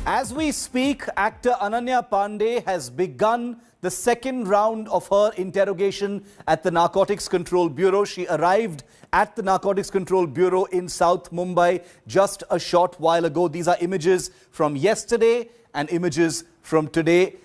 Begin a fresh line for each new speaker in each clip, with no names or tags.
As we speak, actor Ananya Pandey has begun the second round of her interrogation at the Narcotics Control Bureau. She arrived at the Narcotics Control Bureau in South Mumbai just a short while ago. These are images from yesterday and images from today.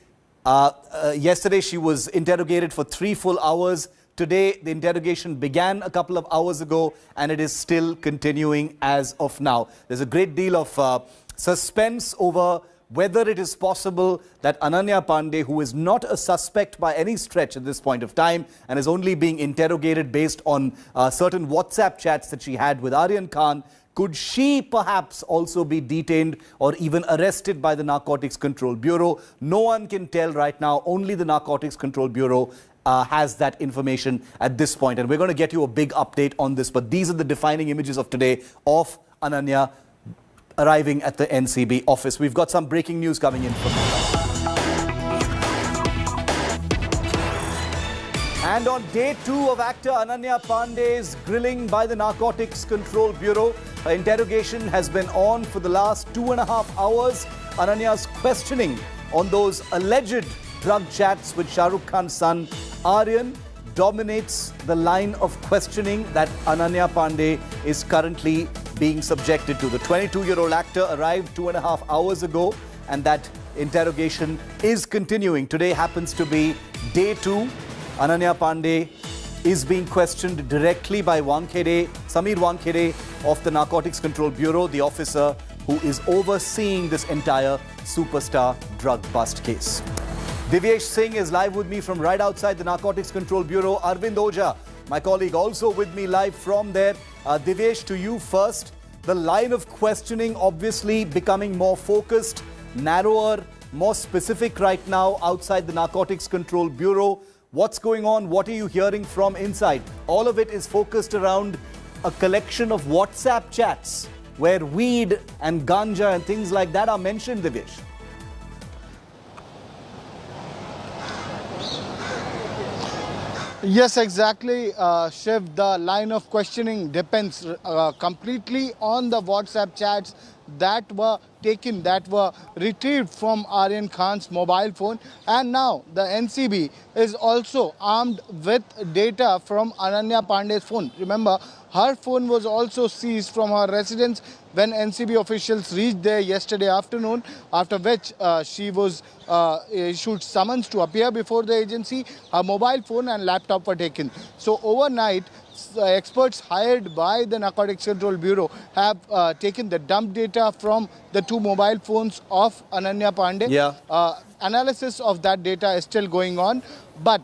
Yesterday, she was interrogated for 3 full hours. Today, the interrogation began a couple of hours ago and it is still continuing as of now. There's a great deal of suspense over whether it is possible that Ananya Pandey, who is not a suspect by any stretch at this point of time and is only being interrogated based on certain WhatsApp chats that she had with Aryan Khan, could she perhaps also be detained or even arrested by the Narcotics Control Bureau? No one can tell right now. Only the Narcotics Control Bureau has that information at this point. And we're going to get you a big update on this. But these are the defining images of today of Ananya arriving at the NCB office. We've got some breaking news coming in from And on day 2 of actor Ananya Pandey's grilling by the Narcotics Control Bureau, her interrogation has been on for the last 2.5 hours. Ananya's questioning on those alleged drug chats with Shah Rukh Khan's son Aryan dominates the line of questioning that Ananya Pandey is currently being subjected to. The 22-year-old actor arrived 2.5 hours ago and that interrogation is continuing. Today happens to be day 2. Ananya Pandey is being questioned directly by Samir Wankhede of the Narcotics Control Bureau, the officer who is overseeing this entire superstar drug bust case. Divyesh Singh is live with me from right outside the Narcotics Control Bureau. Arvind Ojha, my colleague, also with me live from there. Divyesh, to you first. The line of questioning obviously becoming more focused, narrower, more specific right now outside the Narcotics Control Bureau. What's going on? What are you hearing from inside? All of it is focused around a collection of WhatsApp chats where weed and ganja and things like that are mentioned, Divyesh.
Yes, exactly, Shiv. The line of questioning depends completely on the WhatsApp chats that were taken, that were retrieved from Aryan Khan's mobile phone. And now the NCB is also armed with data from Ananya Pandey's phone. Remember, her phone was also seized from her residence when NCB officials reached there yesterday afternoon, after which she was issued summons to appear before the agency. Her mobile phone and laptop were taken. So overnight, experts hired by the Narcotics Control Bureau have taken the dump data from the 2 mobile phones of Ananya Pandey.
Yeah.
Analysis of that data is still going on, but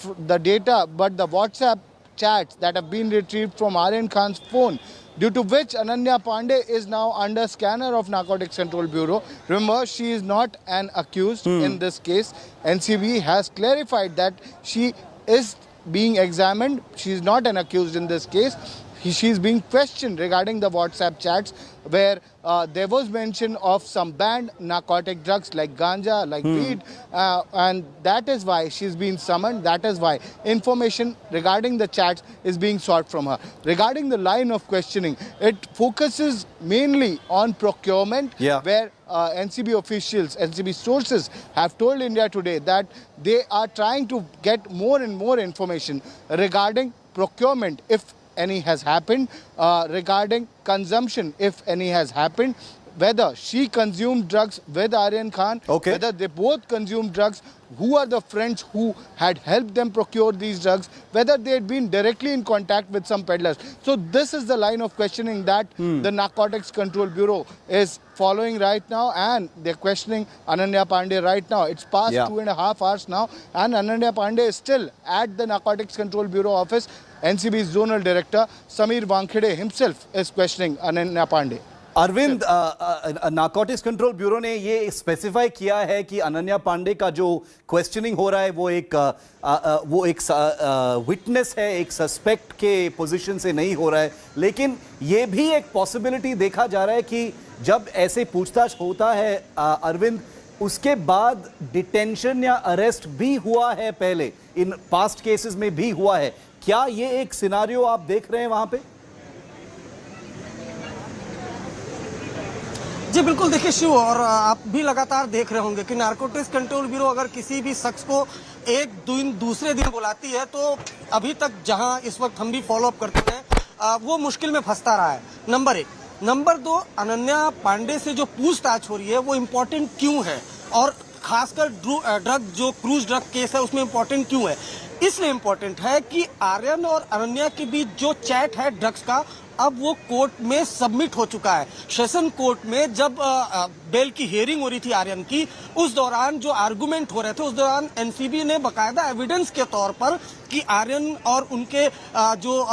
the WhatsApp chats that have been retrieved from Aryan Khan's phone, due to which Ananya Pandey is now under scanner of Narcotics Control Bureau. Remember, she is not an accused in this case. NCB has clarified that she is being examined. She is not an accused in this case. She is being questioned regarding the WhatsApp chats where there was mention of some banned narcotic drugs like ganja, like weed, and that is why she's been summoned. That is why information regarding the chats is being sought from her. Regarding the line of questioning, it focuses mainly on procurement, where NCB officials, NCB sources have told India Today that they are trying to get more and more information regarding procurement, if any has happened, regarding consumption, if any has happened, whether she consumed drugs with Aryan Khan, whether they both consumed drugs, who are the friends who had helped them procure these drugs, whether they had been directly in contact with some peddlers. So this is the line of questioning that the Narcotics Control Bureau is following right now, and they're questioning Ananya Pandey right now. It's past 2.5 hours now, and Ananya Pandey is still at the Narcotics Control Bureau office. NCB's Zonal Director Samir Wankhede himself is questioning Ananya Pandey.
Arvind, narcotics control bureau ने ये specify किया है कि अनन्या पांडे का जो questioning हो रहा है वो एक विटनेस है, एक सस्पेक्ट के पोजीशन से नहीं हो रहा है, लेकिन ये भी एक पॉसिबिलिटी देखा जा रहा है कि जब ऐसे पूछताछ होता है अरविंद, उसके बाद डिटेंशन या अरेस्ट भी हुआ है, पहले इन पास्ट केसेस में भी हुआ है. क्या ये एक सिनारियो आप देख रहे हैं वहां पे?
जी बिल्कुल, देखिए शिव, और आप भी लगातार देख रहे होंगे कि नारकोटिक्स कंट्रोल ब्यूरो अगर किसी भी शख्स को एक दिन दूसरे दिन बुलाती है तो अभी तक जहां इस वक्त हम भी फॉलो अप करते हैं वो मुश्किल में फंसता रहा है। नंबर 1। नंबर 2, अनन्या पांडे से जो पूछताछ हो रही है वो इम्पोर्टेंट क्यों है, और खासकर ड्रग जो क्रूज ड्रग केस है उसमें इम्पोर्टेंट क्यों है? इसलिए इम्पोर्टेंट है कि आर्यन और अनन्या के बीच जो चैट है ड्रग्स का, अब वो कोर्ट में सबमिट हो चुका है। सेशन कोर्ट में जब बेल की हियरिंग हो रही थी आर्यन की, उस दौरान जो आर्गुमेंट हो रहे थे, उस दौरान एनसीबी ने बकायदा एविडेंस के तौर पर कि आर्यन और उनके जो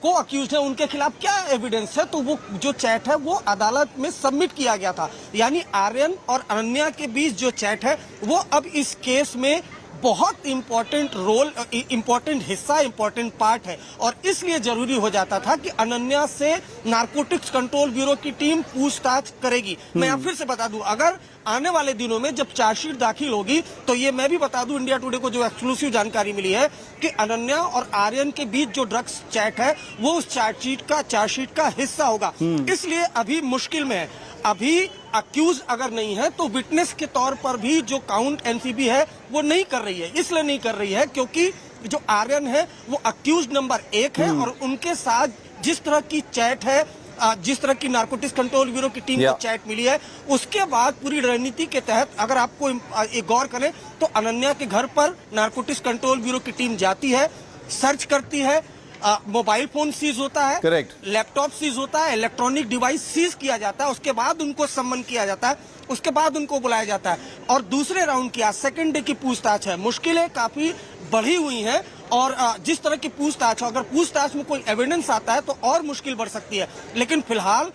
को अक्यूज है उनके खिलाफ क्या एविडेंस है, तो वो जो चैट है वो अदालत में सबमिट किया गया था। यानी आर्यन और अनन्या के बीच जो चैट है वो अब इस केस में बहुत इंपॉर्टेंट रोल, इंपॉर्टेंट हिस्सा, इंपॉर्टेंट पार्ट है, और इसलिए जरूरी हो जाता था कि अनन्या से नारकोटिक्स कंट्रोल ब्यूरो की टीम पूछताछ करेगी। मैं फिर से बता दूं, अगर आने वाले दिनों में जब चार्जशीट दाखिल होगी तो ये मैं भी बता दूं, इंडिया टुडे को जो एक्सक्लूसिव जानकारी मिली है कि अनन्या और आर्यन के बीच जो ड्रग्स चैट है वो उस चार्जशीट का हिस्सा होगा। इसलिए अभी मुश्किल में है। अभी अक्यूज अगर नहीं है तो विटनेस के तौर पर भी जो काउंट एनसीबी है वो नहीं कर रही है। इसलिए नहीं कर रही है क्योंकि जो आर्यन है वो अक्यूज नंबर 1 है, और उनके साथ जिस तरह की चैट है, जिस तरह की नारकोटिक्स कंट्रोल ब्यूरो की टीम को चैट मिली है, उसके बाद पूरी रणनीति के तहत अगर आपको एक गौर करें तो अनन्या के घर पर नारकोटिक्स कंट्रोल ब्यूरो की टीम जाती है, सर्च करती है, मोबाइल फोन सीज होता है,
करेक्ट,
लैपटॉप सीज होता है, इलेक्ट्रॉनिक डिवाइस सीज किया जाता है, उसके बाद उनको सम्मन किया जाता है, उसके बाद उनको बुलाया जाता है, और दूसरे राउंड की आज सेकंड डे की पूछताछ है। मुश्किलें काफी बढ़ी हुई हैं, और जिस तरह की पूछताछ, अगर पूछताछ में कोई एविडेंस आता है तो और मुश्किल बढ़ सकती है। लेकिन फिलहाल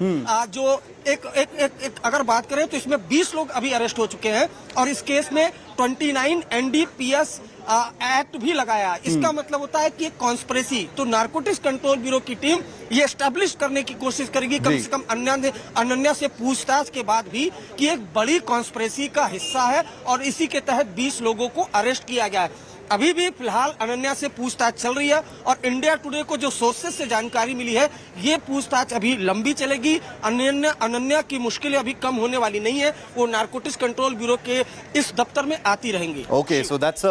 जो एक अगर बात करें तो इसमें 20 लोग अभी अरेस्ट हो चुके हैं, और इस केस में 29 एनडीपीएस एक्ट भी लगाया। इसका मतलब होता है कि एक कॉन्स्पिरेसी, तो नारकोटिक्स कंट्रोल ब्यूरो की टीम ये एस्टेब्लिश करने की कोशिश करेगी कम से कम अनन्या से पूछताछ के बाद भी कि एक बड़ी कॉन्स्पिरेसी का हिस्सा है, और इसी के तहत 20 लोगों को अरेस्ट किया गया है। अभी भी फिलहाल अनन्या से पूछताछ चल रही है, और इंडिया टुडे को जो सोर्सेस से जानकारी मिली है ये पूछताछ अभी लंबी चलेगी। अनन्या की मुश्किलें अभी कम होने वाली नहीं है, वो नारकोटिक्स कंट्रोल ब्यूरो के इस दफ्तर में आती रहेंगी।
Okay, so that's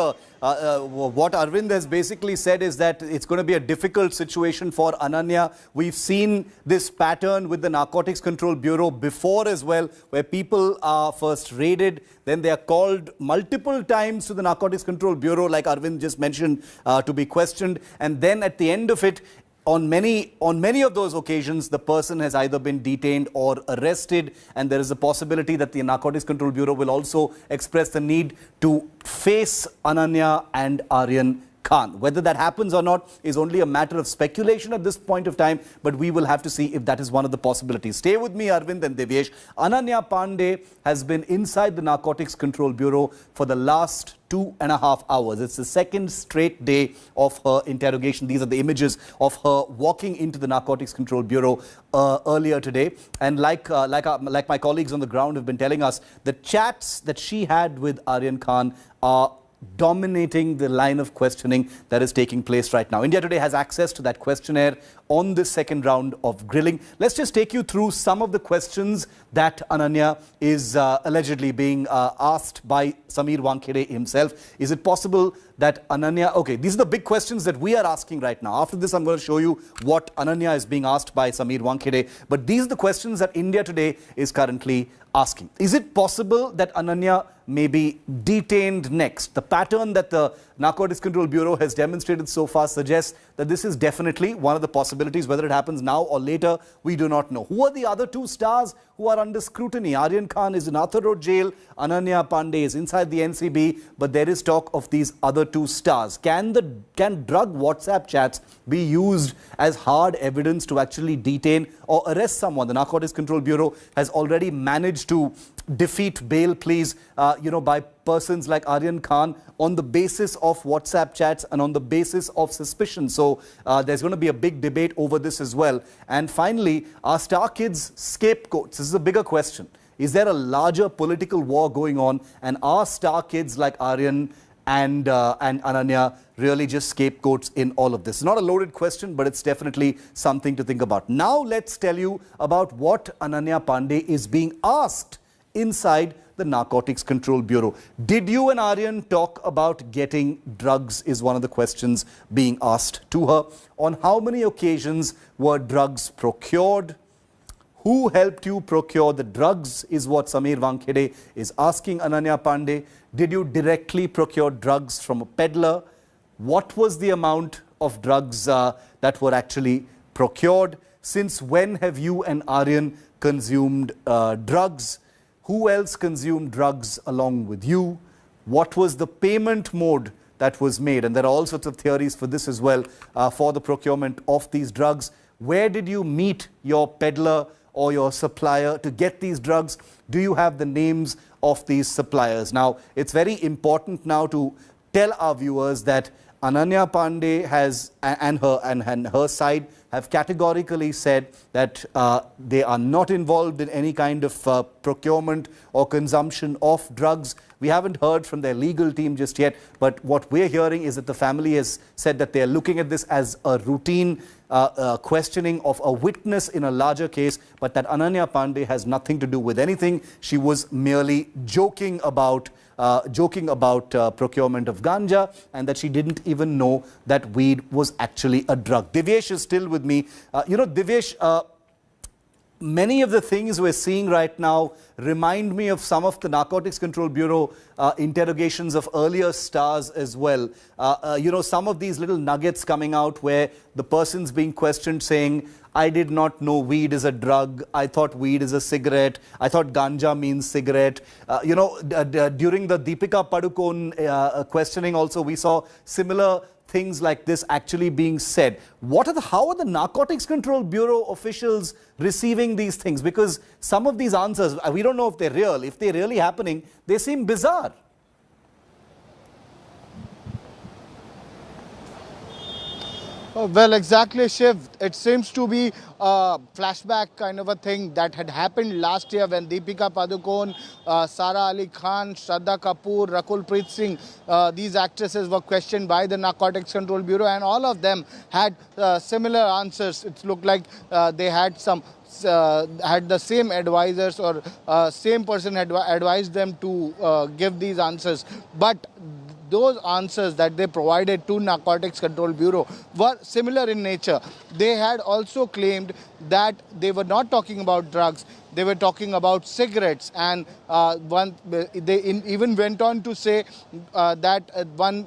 what Arvind has basically said is that it's going to be a difficult situation for Ananya. We've seen this pattern with the Narcotics Control Bureau before as well, where people are first raided, then they are called multiple times to the Narcotics Control Bureau, like Arvind just mentioned, to be questioned, and then at the end of it, on many of those occasions, the person has either been detained or arrested, and there is a possibility that the Narcotics Control Bureau will also express the need to face Ananya and Aryan Khan. Whether that happens or not is only a matter of speculation at this point of time, but we will have to see if that is one of the possibilities. Stay with me, Arvind and Devyesh. Ananya Pandey has been inside the Narcotics Control Bureau for the last 2.5 hours. It's the second straight day of her interrogation. These are the images of her walking into the Narcotics Control Bureau earlier today. And like my colleagues on the ground have been telling us, the chats that she had with Aryan Khan are dominating the line of questioning that is taking place right now. India Today has access to that questionnaire on this second round of grilling. Let's just take you through some of the questions that Ananya is allegedly being asked by Sameer Wankhede himself. Is it possible that Ananya... Okay, these are the big questions that we are asking right now. After this, I'm going to show you what Ananya is being asked by Sameer Wankhede. But these are the questions that India Today is currently asking. Is it possible that Ananya may be detained next? The pattern that the Narcotics Control Bureau has demonstrated so far suggests that this is definitely one of the possibilities. Whether it happens now or later, we do not know. Who are the other two stars who are under scrutiny? Aryan Khan is in Arthur Road jail. Ananya Pandey is inside the NCB. But there is talk of these other two stars. Can drug WhatsApp chats be used as hard evidence to actually detain or arrest someone? The Narcotics Control Bureau has already managed to defeat bail pleas, by persons like Aryan Khan on the basis of WhatsApp chats and on the basis of suspicion. So there's going to be a big debate over this as well. And finally, are Star Kids scapegoats? This is a bigger question. Is there a larger political war going on? And are Star Kids like Aryan and Ananya really just scapegoats in all of this? Not a loaded question, but it's definitely something to think about. Now let's tell you about what Ananya Pandey is being asked inside the Narcotics Control Bureau. Did you and Aryan talk about getting drugs is one of the questions being asked to her. On how many occasions were drugs procured? Who helped you procure the drugs is what Sameer Wankhede is asking Ananya Pandey. Did you directly procure drugs from a peddler? What was the amount of drugs that were actually procured? Since when have you and Aryan consumed drugs? Who else consumed drugs along with you? What was the payment mode that was made? And there are all sorts of theories for this as well, for the procurement of these drugs. Where did you meet your peddler or your supplier to get these drugs? Do you have the names of these suppliers? Now, it's very important now to tell our viewers that Ananya Pandey has and her side have categorically said that they are not involved in any kind of procurement or consumption of drugs. We haven't heard from their legal team just yet, but what we're hearing is that the family has said that they're looking at this as a routine questioning of a witness in a larger case, but that Ananya Pandey has nothing to do with anything. She was merely joking about procurement of ganja, and that she didn't even know that weed was actually a drug. Divyesh is still with me. Divyesh, many of the things we're seeing right now remind me of some of the Narcotics Control Bureau interrogations of earlier stars as well. Some of these little nuggets coming out where the person's being questioned saying, I did not know weed is a drug. I thought weed is a cigarette. I thought ganja means cigarette. During the Deepika Padukone questioning also, we saw similar things like this actually being said. How are the Narcotics Control Bureau officials receiving these things? Because some of these answers, we don't know if they're real. If they're really happening, they seem bizarre.
Well, exactly, Shiv. It seems to be a flashback kind of a thing that had happened last year when Deepika Padukone, Sara Ali Khan, Shraddha Kapoor, Rakul Preet Singh, these actresses were questioned by the Narcotics Control Bureau, and all of them had similar answers. It looked like they had had the same advisors, or same person had advised them to give these answers. But those answers that they provided to Narcotics Control Bureau were similar in nature. They had also claimed that they were not talking about drugs, they were talking about cigarettes, and they even went on to say that one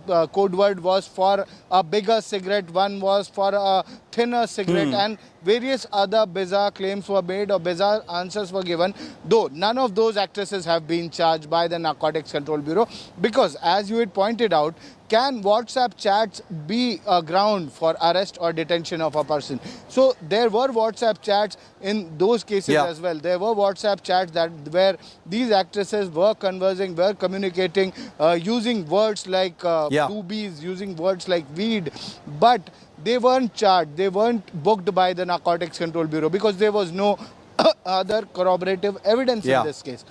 code word was for a bigger cigarette, one was for a thinner cigarette, and various other bizarre claims were made or bizarre answers were given, though none of those actresses have been charged by the Narcotics Control Bureau, because as you had pointed out, can WhatsApp chats be a ground for arrest or detention of a person? So there were WhatsApp chats in those cases as well. There were WhatsApp chats where these actresses were conversing, were communicating, using words like doobies, using words like weed, but they weren't charged, they weren't booked by the Narcotics Control Bureau because there was no other corroborative evidence in this case.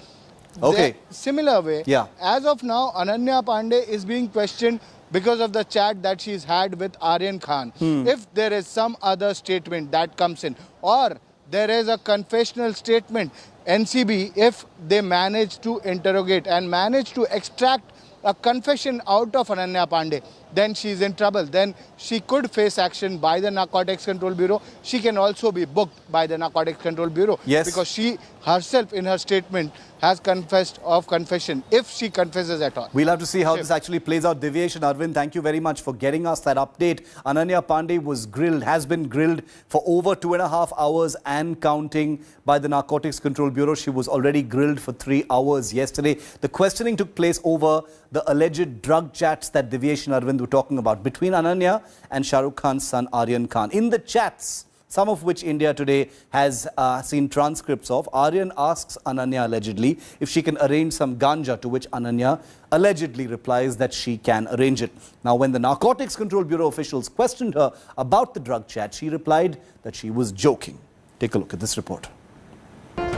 Okay.
Similar way, as of now, Ananya Pandey is being questioned because of the chat that she's had with Aryan Khan. If there is some other statement that comes in, or there is a confessional statement, NCB, if they manage to interrogate and manage to extract a confession out of Ananya Pandey, then she's in trouble. Then she could face action by the Narcotics Control Bureau. She can also be booked by the Narcotics Control Bureau. Because she herself in her statement has confessed of confession, if she confesses at all.
We'll have to see how this actually plays out. Divyesh and Arvind, thank you very much for getting us that update. Ananya Pandey has been grilled for over 2.5 hours and counting by the Narcotics Control Bureau. She was already grilled for 3 hours yesterday. The questioning took place over the alleged drug chats that Divyesh and Arvind were talking about between Ananya and Shah Rukh Khan's son Aryan Khan. In the chats, some of which India Today has seen transcripts of, Aryan asks Ananya allegedly if she can arrange some ganja, to which Ananya allegedly replies that she can arrange it. Now, when the Narcotics Control Bureau officials questioned her about the drug chat, she replied that she was joking. Take a look at this report.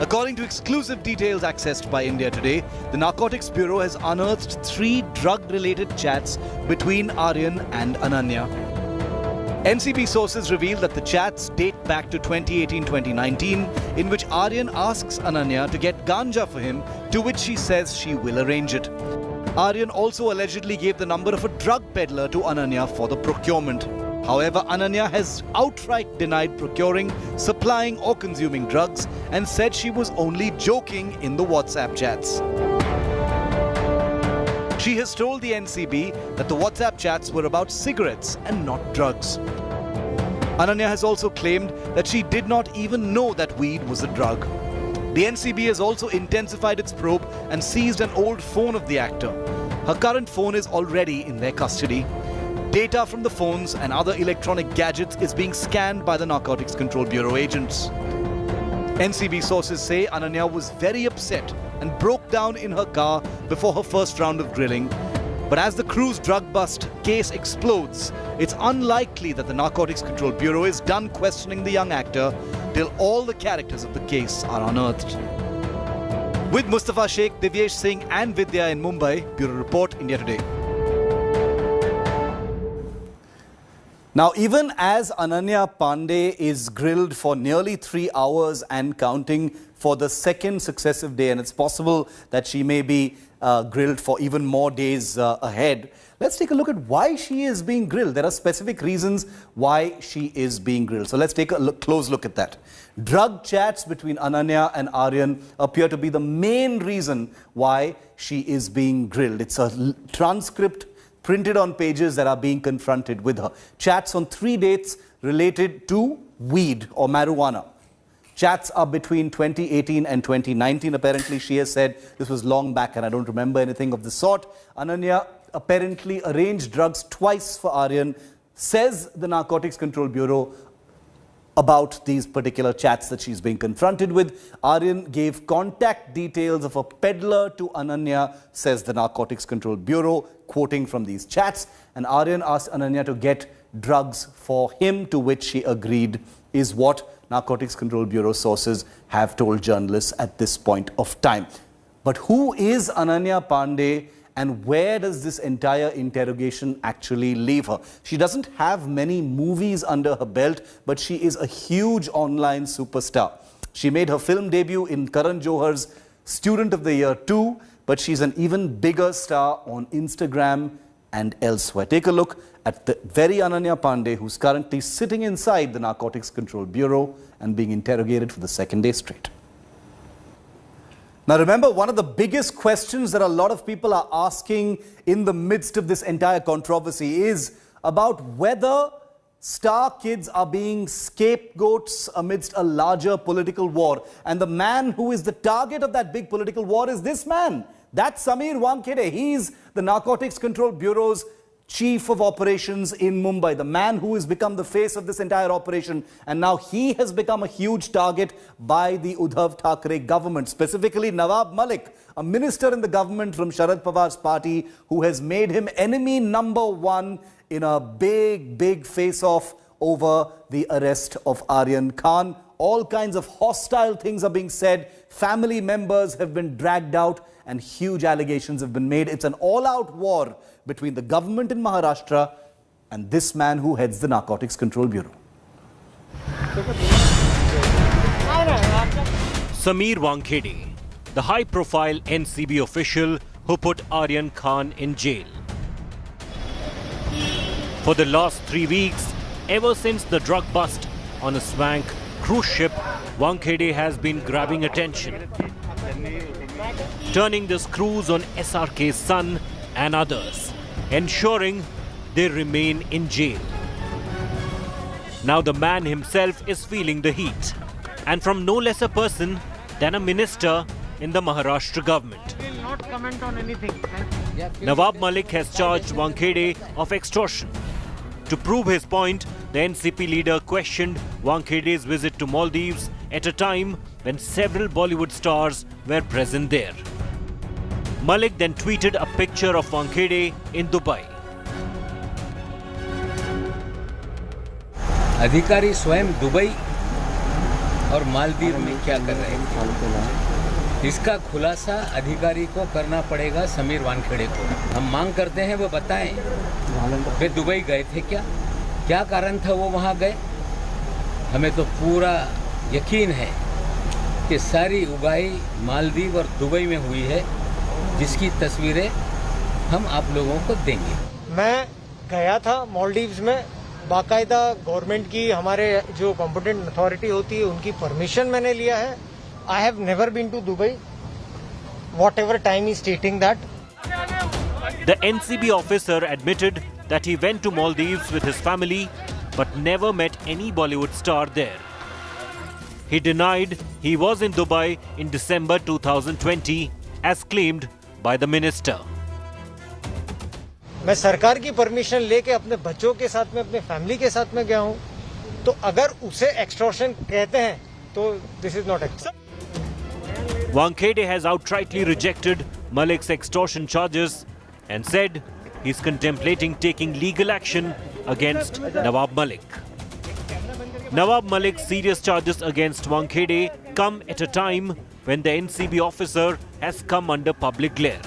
According to exclusive details accessed by India Today, the Narcotics Bureau has unearthed 3 drug-related chats between Aryan and Ananya. NCB sources reveal that the chats date back to 2018-2019, in which Aryan asks Ananya to get ganja for him, to which she says she will arrange it. Aryan also allegedly gave the number of a drug peddler to Ananya for the procurement. However, Ananya has outright denied procuring, supplying or consuming drugs and said she was only joking in the WhatsApp chats. She has told the NCB that the WhatsApp chats were about cigarettes and not drugs. Ananya has also claimed that she did not even know that weed was a drug. The NCB has also intensified its probe and seized an old phone of the actor. Her current phone is already in their custody. Data from the phones and other electronic gadgets is being scanned by the Narcotics Control Bureau agents. NCB sources say Ananya was very upset and broke down in her car before her first round of grilling. But as the Cruz drug bust case explodes, it's unlikely that the Narcotics Control Bureau is done questioning the young actor till all the characters of the case are unearthed. With Mustafa Sheikh, Divyesh Singh and Vidya in Mumbai, Bureau Report, India Today. Now, even as Ananya Pandey is grilled for nearly 3 hours and counting for the second successive day, and it's possible that she may be grilled for even more days ahead, let's take a look at why she is being grilled. There are specific reasons why she is being grilled. So let's take a close look at that. Drug chats between Ananya and Aryan appear to be the main reason why she is being grilled. It's a transcript printed on pages that are being confronted with her. Chats on 3 dates related to weed or marijuana. Chats are between 2018 and 2019. Apparently, she has said this was long back and I don't remember anything of the sort. Ananya apparently arranged drugs twice for Aryan, says the Narcotics Control Bureau about these particular chats that she's being confronted with. Aryan gave contact details of a peddler to Ananya, says the Narcotics Control Bureau, quoting from these chats. And Aryan asked Ananya to get drugs for him, to which she agreed, is what Narcotics Control Bureau sources have told journalists at this point of time. But who is Ananya Pandey and where does this entire interrogation actually leave her? She doesn't have many movies under her belt, but she is a huge online superstar. She made her film debut in Karan Johar's Student of the Year 2, but she's an even bigger star on Instagram and elsewhere. Take a look at the very Ananya Pandey, who's currently sitting inside the Narcotics Control Bureau and being interrogated for the second day straight. Now remember, one of the biggest questions that a lot of people are asking in the midst of this entire controversy is about whether star kids are being scapegoats amidst a larger political war. And the man who is the target of that big political war is this man. That's Sameer Wankhede. He's the Narcotics Control Bureau's Chief of Operations in Mumbai, the man who has become the face of this entire operation. And now he has become a huge target by the Uddhav Thackeray government, specifically Nawab Malik, a minister in the government from Sharad Pawar's party, who has made him enemy number 1 in a big face-off over the arrest of Aryan Khan. All kinds of hostile things are being said. Family members have been dragged out and huge allegations have been made. It's an all-out war between the government in Maharashtra and this man who heads the Narcotics Control Bureau.
Sameer Wankhede, the high-profile NCB official who put Aryan Khan in jail. For the last 3 weeks, ever since the drug bust on a swank cruise ship, Wankhede has been grabbing attention, turning the screws on SRK's son and others, ensuring they remain in jail. Now the man himself is feeling the heat, and from no less a person than a minister in the Maharashtra government.
I will not comment on anything.
Nawab Malik has charged Wankhede of extortion. To prove his point, the NCP leader questioned Wankhede's visit to Maldives at a time when several Bollywood stars were present there. Malik then tweeted a picture of Wankhede in Dubai.
अधिकारी स्वयं Dubai
और मालदीव में क्या कर रहे थे। इसका खुलासा अधिकारी को करना पड़ेगा, समीर वानखेड़े को। हम मांग करते हैं वो बताएं, वे दुबई गए थे क्या, क्या कारण था वो वहाँ गए। हमें तो पूरा यकीन है कि सारी उगाई मालदीव और दुबई में हुई है, जिसकी तस्वीरें हम आप लोगों को देंगे।
मैं गया था मालदीव्स में, बाकायदा गवर्नमेंट की, हमारे जो कॉम्पिटेंट अथॉरिटी होती है उनकी परमिशन मैंने लिया है। I have never been to Dubai, whatever time is stating that.
The NCB officer admitted that he went to Maldives with his family but never met any Bollywood star there. He denied he was in Dubai in December 2020 as claimed by the minister.
मैं सरकार की permission लेके अपने बच्चों के साथ में, अपने फैमिली के साथ में गया हूं, तो अगर उसे एक्सटॉर्शन कहते हैं तो this is not acceptable.
Wankhede has outrightly rejected Malik's extortion charges and said he's contemplating taking legal action against Nawab Malik. Nawab Malik's serious charges against Wankhede come at a time when the NCB officer has come under public glare.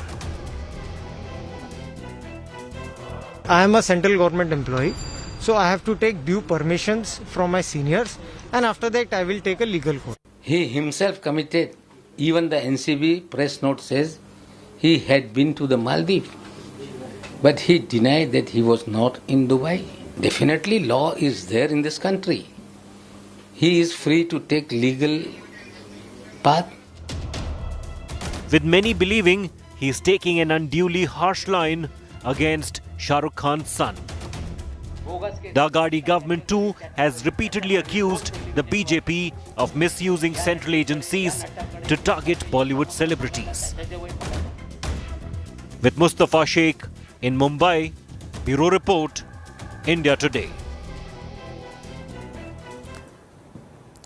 I am a central government employee, so I have to take due permissions from my seniors, and after that I will take a legal course.
He himself committed, even the NCB press note says he had been to the Maldives, but he denied that he was not in Dubai. Definitely law is there in this country. He is free to take legal path.
With many believing he is taking an unduly harsh line against Shah Rukh Khan's son. The Aghadi government too has repeatedly accused the BJP of misusing central agencies to target Bollywood celebrities. With Mustafa Sheikh in Mumbai, Bureau Report, India Today.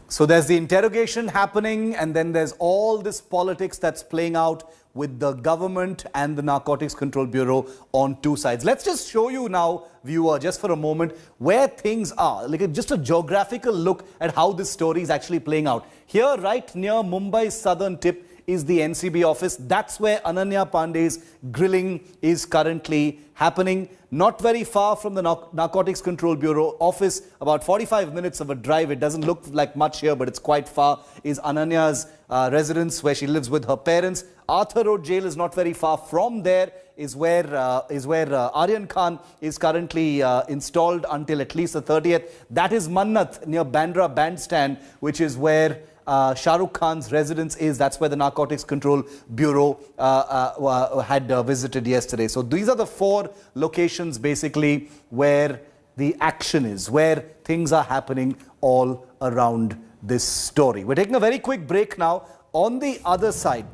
So there's the interrogation happening, and then there's all this politics that's playing out with the government and the Narcotics Control Bureau on two sides. Let's just show you now, viewer, just for a moment, where things are. Like just a geographical look at how this story is actually playing out. Here, right near Mumbai's southern tip, is the NCB office. That's where Ananya Pandey's grilling is currently happening. Not very far from the Narcotics Control Bureau office, about 45 minutes of a drive. It doesn't look like much here, but it's quite far, is Ananya's residence where she lives with her parents. Arthur Road Jail is not very far from there, is where Aryan Khan is currently installed until at least the 30th. That is Mannat near Bandra Bandstand, which is where Shah Rukh Khan's residence is. That's where the Narcotics Control Bureau had visited yesterday. So these are the four locations basically where the action is, where things are happening all around this story. We're taking a very quick break now. On the other side,